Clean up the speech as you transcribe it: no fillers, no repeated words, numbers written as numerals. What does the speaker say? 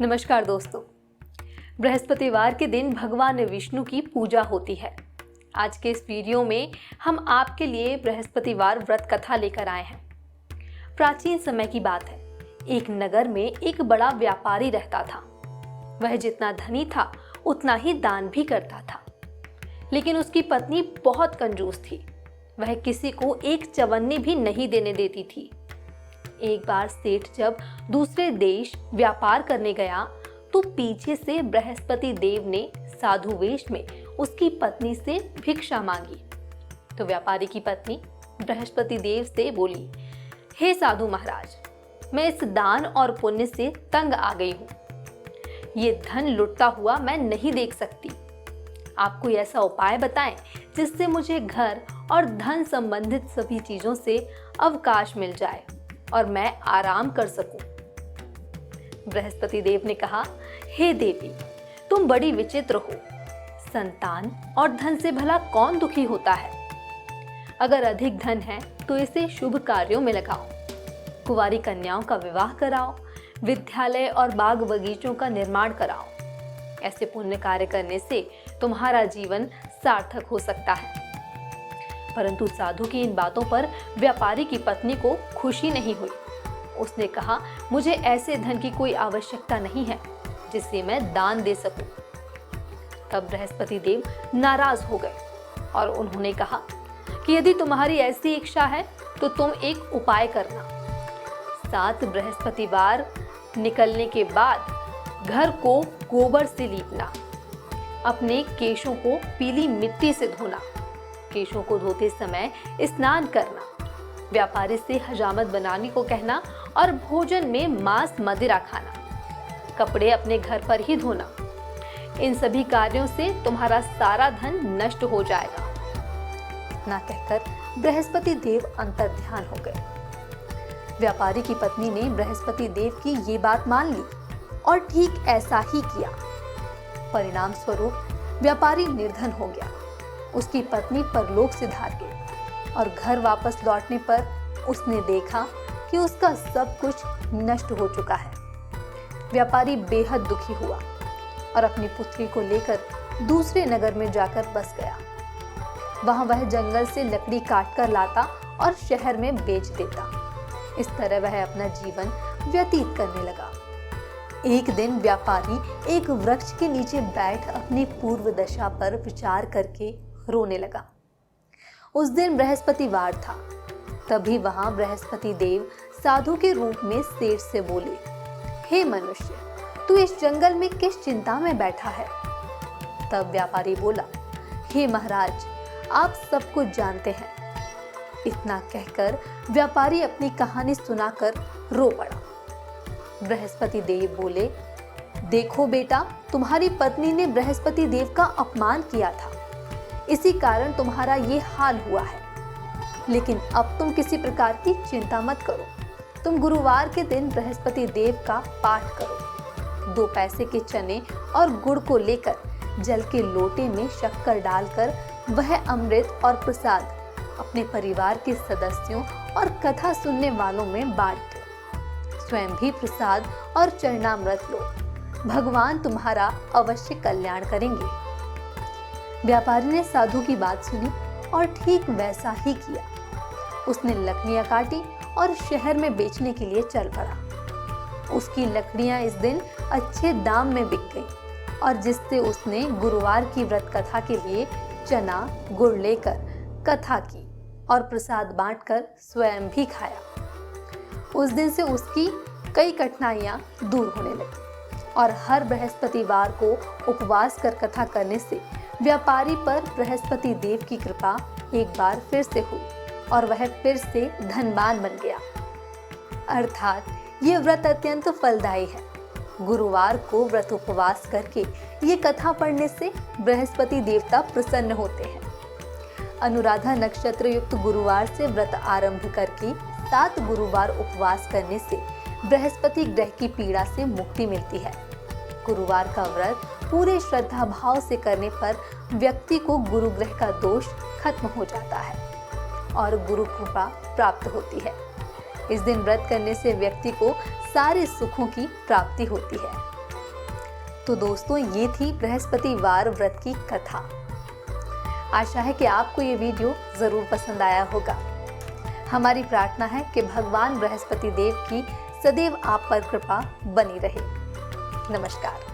नमस्कार दोस्तों। बृहस्पतिवार के दिन भगवान विष्णु की पूजा होती है। आज के इस वीडियो में हम आपके लिए बृहस्पतिवार व्रत कथा लेकर आए हैं। प्राचीन समय की बात है। एक नगर में एक बड़ा व्यापारी रहता था। वह जितना धनी था उतना ही दान भी करता था, लेकिन उसकी पत्नी बहुत कंजूस थी। वह किसी को एक चवन्नी भी नहीं देने देती थी। एक बार सेठ जब दूसरे देश व्यापार करने गया तो पीछे से बृहस्पति देव ने साधु वेश में उसकी पत्नी से भिक्षा मांगी। तो व्यापारी की पत्नी बृहस्पति देव से बोली, हे साधु महाराज, मैं इस दान और पुण्य से तंग आ गई हूँ। ये धन लुटता हुआ मैं नहीं देख सकती। आप कोई ऐसा उपाय बताएं जिससे मुझे घर और धन संबंधित सभी चीजों से अवकाश मिल जाए और मैं आराम कर सकूं। बृहस्पति देव ने कहा, हे देवी, तुम बड़ी विचित्र हो। संतान और धन से भला कौन दुखी होता है? अगर अधिक धन है तो इसे शुभ कार्यों में लगाओ। कुंवारी कन्याओं का विवाह कराओ, विद्यालय और बाग बगीचों का निर्माण कराओ। ऐसे पुण्य कार्य करने से तुम्हारा जीवन सार्थक हो सकता है। परंतु साधु की इन बातों पर व्यापारी की पत्नी को खुशी नहीं हुई। उसने कहा, मुझे ऐसे धन की कोई आवश्यकता नहीं है जिससे मैं दान दे सकूं। तब बृहस्पति देव नाराज हो गए और उन्होंने कहा कि यदि तुम्हारी ऐसी इच्छा है तो तुम एक उपाय करना। 7 बृहस्पतिवार निकलने के बाद घर को गोबर से लीपना, अपने केशों को पीली मिट्टी से धोना, केशों को धोते समय स्नान करना, व्यापारी से हजामत बनाने को कहना और भोजन में मांस मदिरा खाना, कपड़े अपने घर पर ही धोना। इन सभी कार्यों से तुम्हारा सारा धन नष्ट हो जाएगा। ना कहकर बृहस्पति देव अंतर्ध्यान हो गए। व्यापारी की पत्नी ने बृहस्पति देव की ये बात मान ली और ठीक ऐसा ही किया। परिणाम स्वरूप व्यापारी निर्धन हो गया। उसकी पत्नी परलोक सिधार गई और घर वापस लौटने पर उसने देखा कि उसका सब कुछ नष्ट हो चुका है। व्यापारी बेहद दुखी हुआ और अपनी पुत्री को लेकर दूसरे नगर में जाकर बस गया। वहां वह जंगल से लकड़ी काट कर लाता और शहर में बेच देता। इस तरह वह अपना जीवन व्यतीत करने लगा। एक दिन व्यापारी एक वृक्ष के नीचे बैठ अपनी पूर्व दशा पर विचार करके रोने लगा। उस दिन बृहस्पतिवार था। तभी वहां बृहस्पति देव साधु के रूप में सेठ से बोले, हे मनुष्य, तू इस जंगल में किस चिंता में बैठा है? तब व्यापारी बोला, हे महाराज, आप सब कुछ जानते हैं। इतना कहकर व्यापारी अपनी कहानी सुनाकर रो पड़ा। बृहस्पति देव बोले, देखो बेटा, तुम्हारी पत्नी ने बृहस्पति देव का अपमान किया था, इसी कारण तुम्हारा ये हाल हुआ है। लेकिन अब तुम किसी प्रकार की चिंता मत करो। तुम गुरुवार के दिन बृहस्पति देव का पाठ करो। 2 पैसे के चने और गुड़ को लेकर जल के लोटे में शक्कर डालकर वह अमृत और प्रसाद अपने परिवार के सदस्यों और कथा सुनने वालों में बांट दो। स्वयं भी प्रसाद और चरणामृत लो। भगवान तुम्हारा अवश्य कल्याण करेंगे। व्यापारी ने साधु की बात सुनी और ठीक वैसा ही किया। उसने लकड़ियां काटी और शहर में बेचने के लिए चल पड़ा। उसकी लकड़ियां इस दिन अच्छे दाम में बिक गई और जिससे उसने गुरुवार की व्रत कथा के लिए चना गुड़ लेकर कथा की और प्रसाद बांटकर स्वयं भी खाया। उस दिन से उसकी कई कठिनाइयां दूर होने लगी और हर बृहस्पतिवार को उपवास कर कथा करने से व्यापारी पर बृहस्पति देव की कृपा एक बार फिर से हुई और वह फिर से धनवान बन गया। अर्थात ये व्रत अत्यंत फलदायी है। गुरुवार को व्रत उपवास करके ये कथा पढ़ने से बृहस्पति देवता प्रसन्न होते हैं। अनुराधा नक्षत्र युक्त गुरुवार से व्रत आरंभ करके 7 गुरुवार उपवास करने से बृहस्पति ग्रह की पीड़ा से मुक्ति मिलती है। गुरुवार का व्रत पूरे श्रद्धा भाव से करने पर व्यक्ति को गुरु ग्रह का दोष खत्म हो जाता है और गुरु कृपा प्राप्त होती है। इस दिन व्रत करने से व्यक्ति को सारे सुखों की प्राप्ति होती है। तो दोस्तों, ये थी बृहस्पतिवार व्रत की कथा। आशा है कि आपको ये वीडियो जरूर पसंद आया होगा। हमारी प्रार्थना है कि भगवान बृहस्पति देव की सदैव आप पर कृपा बनी रहे। नमस्कार।